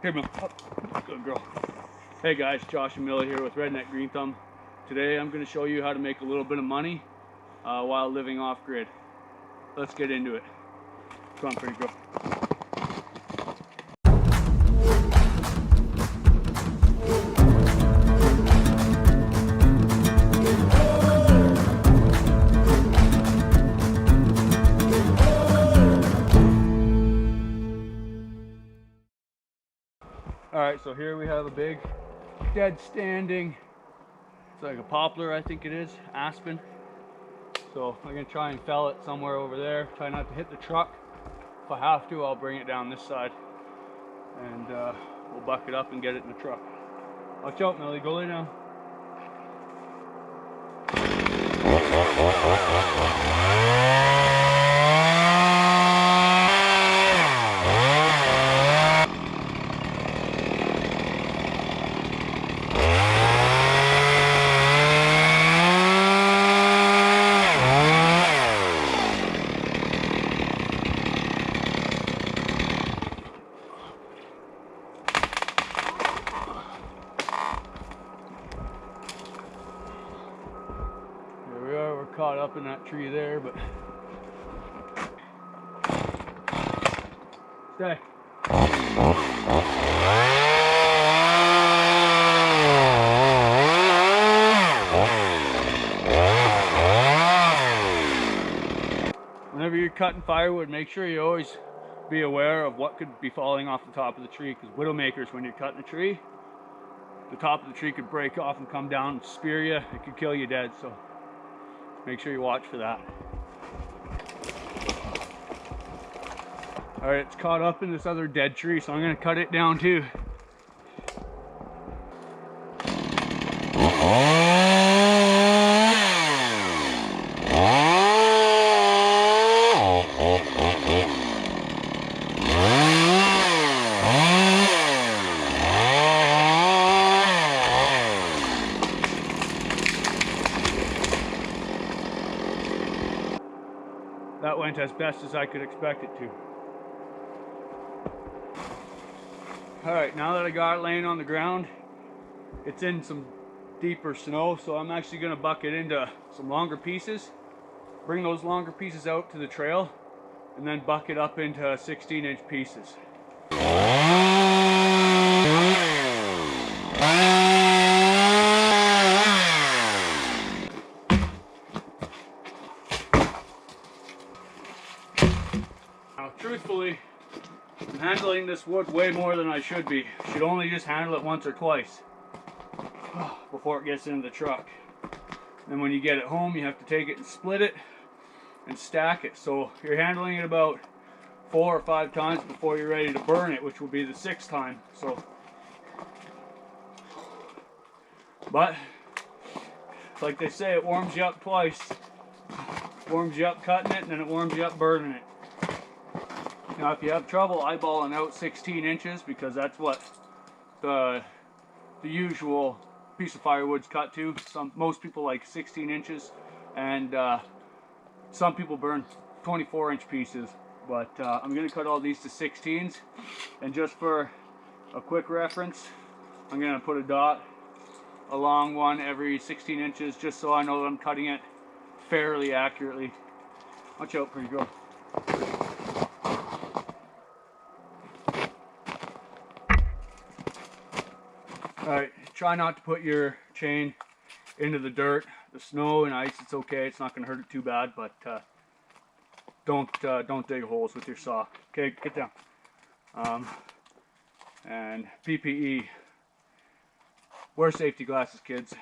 Here, Mill. Up. Good girl. Hey guys, Josh and Millie here with Redneck GreenThumb. Today I'm going to show you how to make a little bit of money while living off grid. Let's get into it. Come on, pretty girl. Alright, so here we have a big dead standing, it's like a poplar, I think it is, aspen. So I'm going to try and fell it somewhere over there, try not to hit the truck. If I have to, I'll bring it down this side and we'll buck it up and get it in the truck. Watch out, Millie, go lay down. We're caught up in that tree there, but stay. Whenever you're cutting firewood, make sure you always be aware of what could be falling off the top of the tree, because widowmakers, when you're cutting a tree, the top of the tree could break off and come down and spear you. It could kill you dead, so make sure you watch for that. Alright, it's caught up in this other dead tree, so I'm going to cut it down too. That went as best as I could expect it to. Alright, now that I got it laying on the ground, it's in some deeper snow, so I'm actually going to buck it into some longer pieces, bring those longer pieces out to the trail, and then buck it up into 16-inch pieces. Now, truthfully, I'm handling this wood way more than I should be. Should only just handle it once or twice before it gets into the truck. Then when you get it home, you have to take it and split it and stack it. So you're handling it about 4 or 5 times before you're ready to burn it, which will be the 6th time. So, but like they say, it warms you up twice. It warms you up cutting it, and then it warms you up burning it. Now, if you have trouble eyeballing out 16 inches, because that's what the usual piece of firewood's cut to. Most people like 16 inches, and some people burn 24-inch pieces. But I'm going to cut all these to 16s, and just for a quick reference, I'm going to put a dot along one every 16 inches, just so I know that I'm cutting it fairly accurately. Watch out, pretty girl. Alright, try not to put your chain into the dirt. The snow and ice, it's okay. It's not going to hurt it too bad, but don't dig holes with your saw. Okay, get down. And PPE. Wear safety glasses, kids.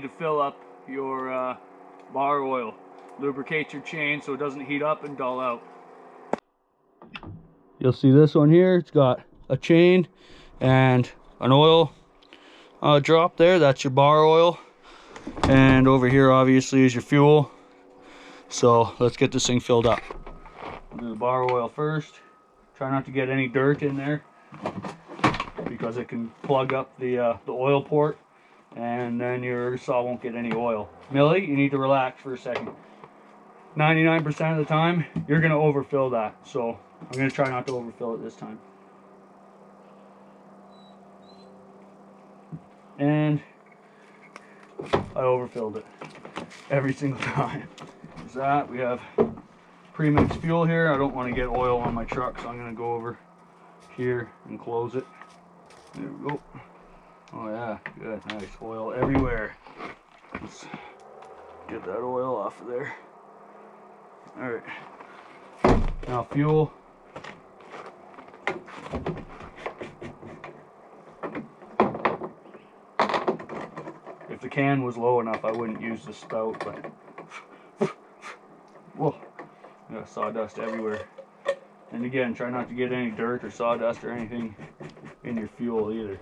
need to fill up your bar oil. Lubricate your chain so it doesn't heat up and dull out. You'll see this one here, it's got a chain and an oil drop there. That's your bar oil. And over here obviously is your fuel. So let's get this thing filled up. We'll do the bar oil first. Try not to get any dirt in there because it can plug up the oil port and then your saw won't get any oil. Millie, you need to relax for a second. 99% of the time you're going to overfill that, so I'm going to try not to overfill it this time. And I overfilled it every single time. There's that. We have pre-mixed fuel here. I don't want to get oil on my truck, so I'm going to go over here and close it. There we go. Oh yeah, good, nice. Oil everywhere. Let's get that oil off of there. Alright. Now fuel. If the can was low enough, I wouldn't use the spout, but whoa, got sawdust everywhere. And again, try not to get any dirt or sawdust or anything in your fuel either.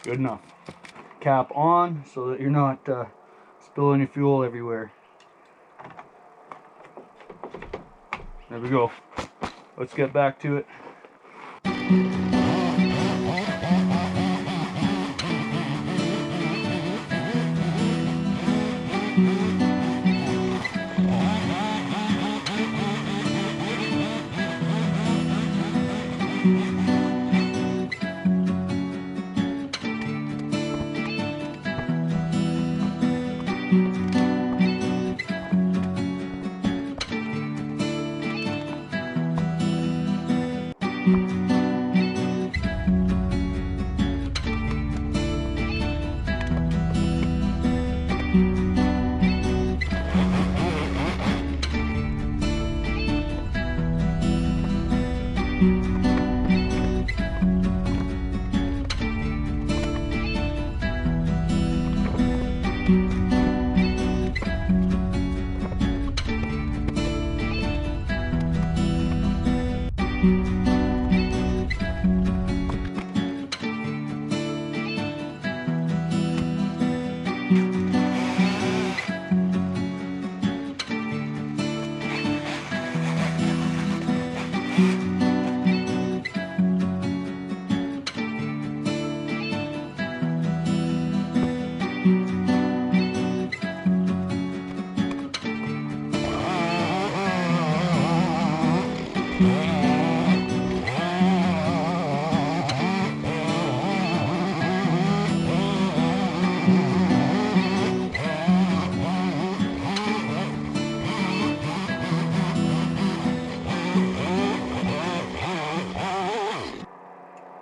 Good enough. Cap on so that you're not spilling your fuel everywhere. There we go. Let's get back to it.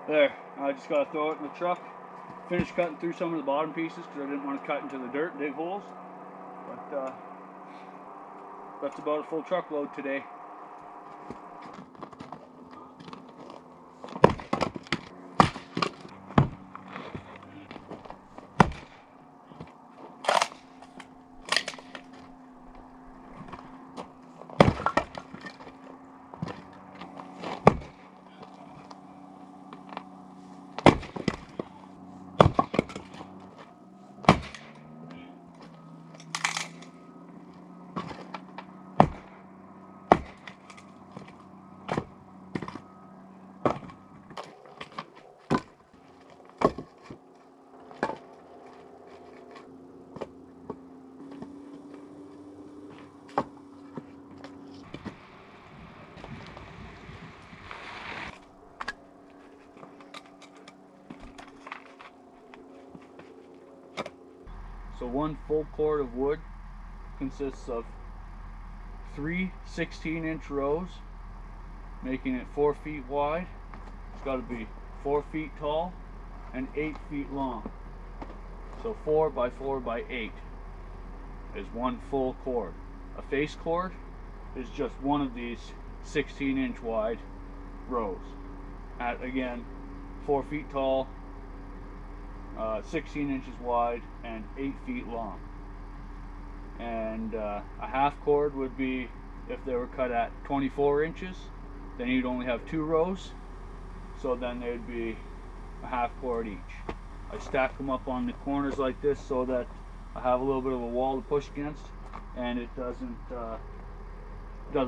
There, I just got to throw it in the truck. Finished cutting through some of the bottom pieces because I didn't want to cut into the dirt, dig holes. But that's about a full truckload today. So one full cord of wood consists of 3 16-inch rows, making it 4 feet wide. It's got to be 4 feet tall and 8 feet long. So 4 by 4 by 8 is one full cord. A face cord is just one of these 16-inch wide rows at, again, 4 feet tall, 16 inches wide, and 8 feet long. And a half cord would be if they were cut at 24 inches, then you'd only have 2 rows, so then they'd be a half cord each. I stack them up on the corners like this so that I have a little bit of a wall to push against, and it doesn't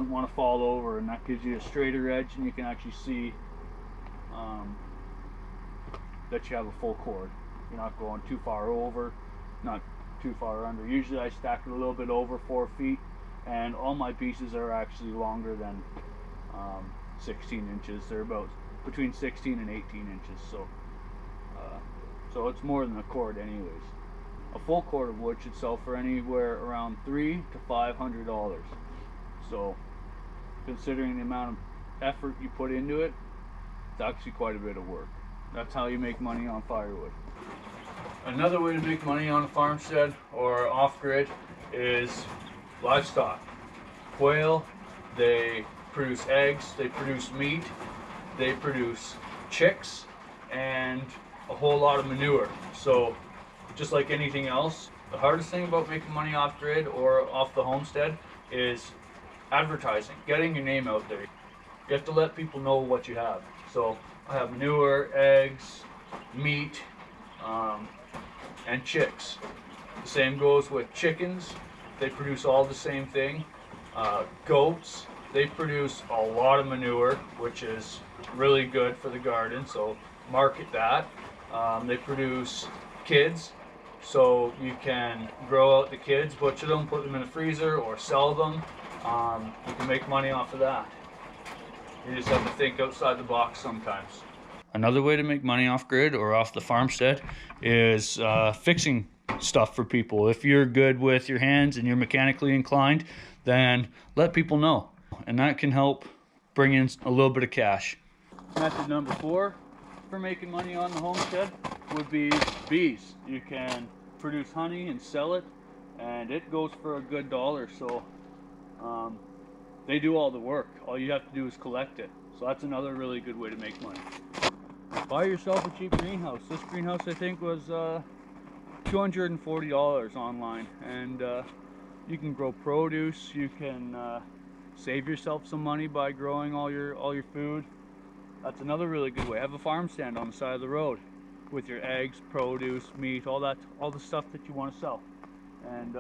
want to fall over, and that gives you a straighter edge, and you can actually see that you have a full cord. You're not going too far over, not too far under. Usually I stack it a little bit over 4 feet, and all my pieces are actually longer than 16 inches. They're about between 16 and 18 inches, so it's more than a cord anyways. A full cord of wood should sell for anywhere around $300 to $500. So considering the amount of effort you put into it, it's actually quite a bit of work. That's how you make money on firewood. Another way to make money on a farmstead or off-grid is livestock. Quail, they produce eggs, they produce meat, they produce chicks, and a whole lot of manure. So just like anything else, the hardest thing about making money off-grid or off the homestead is advertising, getting your name out there. You have to let people know what you have. So I have manure, eggs, meat, and chicks. The same goes with chickens. They produce all the same thing. Goats, they produce a lot of manure, which is really good for the garden, so market that. They produce kids, so you can grow out the kids, butcher them, put them in a freezer, or sell them. You can make money off of that. You just have to think outside the box sometimes. Another way to make money off grid or off the farmstead is fixing stuff for people. If you're good with your hands and you're mechanically inclined, then let people know, and that can help bring in a little bit of cash. Method number 4 for making money on the homestead would be bees. You can produce honey and sell it, and it goes for a good $1. So they do all the work. All you have to do is collect it. So that's another really good way to make money. Buy yourself a cheap greenhouse. This greenhouse I think was $240 online, and you can grow produce. You can save yourself some money by growing all your food. That's another really good way. Have a farm stand on the side of the road with your eggs, produce, meat, all the stuff that you want to sell, and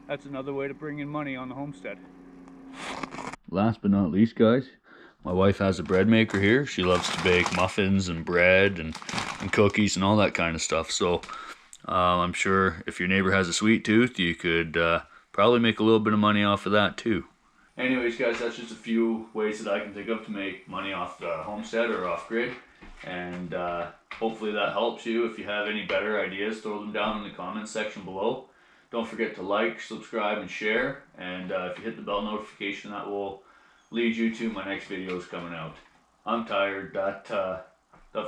that's another way to bring in money on the homestead. Last but not least, guys, my wife has a bread maker here. She loves to bake muffins and bread and cookies and all that kind of stuff. So I'm sure if your neighbor has a sweet tooth, you could probably make a little bit of money off of that too. Anyways, guys, that's just a few ways that I can think of to make money off the homestead or off grid, and hopefully that helps you. If you have any better ideas, throw them down in the comments section below. Don't forget to like, subscribe, and share, and if you hit the bell notification, that will lead you to my next videos coming out. I'm tired. That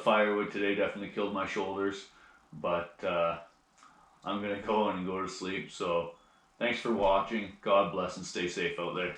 firewood today definitely killed my shoulders, but I'm gonna go and go to sleep. So thanks for watching. God bless and stay safe out there.